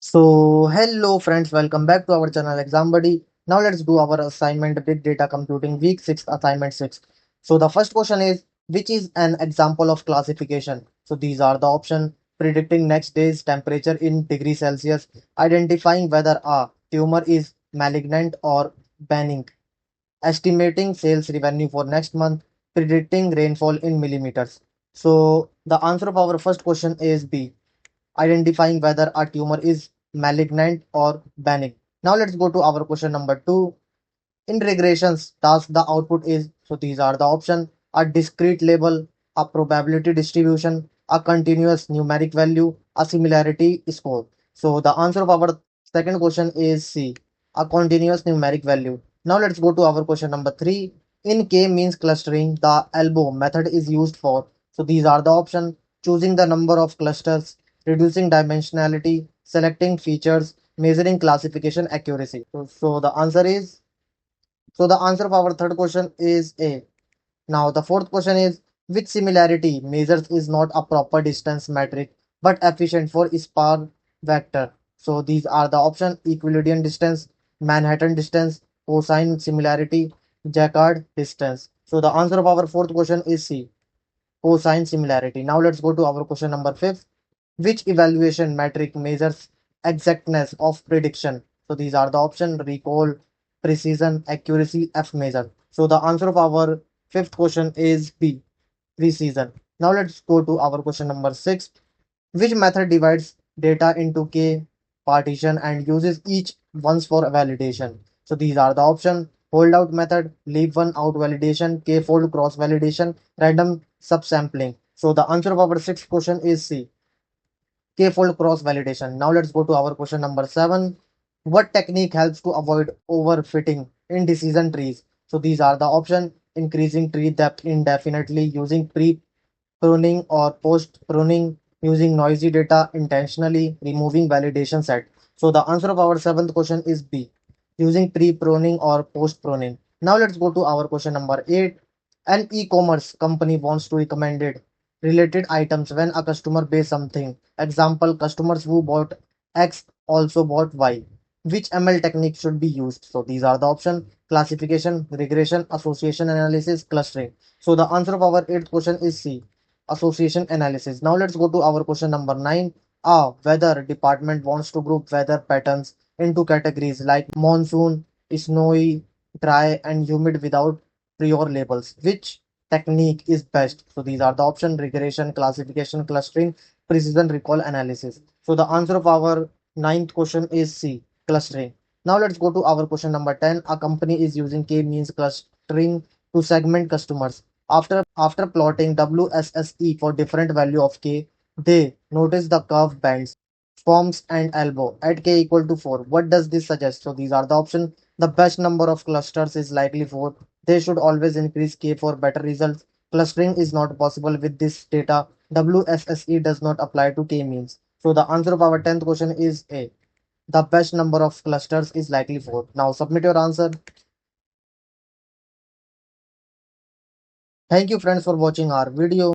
Hello friends, welcome back to our channel Exam Buddy. Now let's do our assignment Big Data Computing Week 6 Assignment 6. So the first question is, which is an example of classification? So these are the options: predicting next day's temperature in degrees Celsius, identifying whether a tumor is malignant or benign, estimating sales revenue for next month, predicting rainfall in millimeters. So the answer of our first question is B, identifying whether a tumor is malignant or benign. Now let's go to our question number 2. In regressions task, the output is, so these are the options: a discrete label, a probability distribution, a continuous numeric value, a similarity score. So the answer of our second question is C, a continuous numeric value. Now let's go to our question number 3. In K means clustering, the elbow method is used for, so these are the options: choosing the number of clusters, reducing dimensionality, selecting features, measuring classification accuracy. So the answer is, so the answer of our third question is A. Now the fourth question is, which similarity measures is not a proper distance metric but efficient for sparse vector. So these are the options: Euclidean distance, Manhattan distance, cosine similarity, Jaccard distance. So the answer of our fourth question is C, cosine similarity. Now let's go to our question number 5. Which evaluation metric measures exactness of prediction? So these are the options: recall, precision, accuracy, F measure. So the answer of our fifth question is B, precision. Now let's go to our question number 6. Which method divides data into K partition and uses each once for validation? So these are the options: holdout method, leave one out validation, K-fold cross validation, random subsampling. So the answer of our sixth question is C, K-fold cross validation. Now let's go to our question number 7. What technique helps to avoid overfitting in decision trees? So these are the options: increasing tree depth indefinitely, using pre-pruning or post-pruning, using noisy data intentionally, removing validation set. So the answer of our seventh question is B, using pre-pruning or post-pruning. Now let's go to our question number 8. An e-commerce company wants to recommend it related items when a customer buys something. Example: customers who bought X also bought Y. Which ML technique should be used? So these are the options: classification, regression, association analysis, clustering. So the answer of our eighth question is C, association analysis. Now let's go to our question number 9. Weather department wants to group weather patterns into categories like monsoon, snowy, dry, and humid without prior labels. Which technique is best? So these are the options: regression, classification, clustering, precision recall analysis. So the answer of our ninth question is C, clustering. Now let's go to our question number 10. A company is using K means clustering to segment customers. After plotting WSSE for different value of K, they notice the curve bends, forms and elbow at K equal to 4. What does this suggest? So these are the options. The best number of clusters is likely 4. They should always increase K for better results. Clustering is not possible with this data. WSSE does not apply to K means. So the answer of our 10th question is A. The best number of clusters is likely 4. Now submit your answer. Thank you friends for watching our video.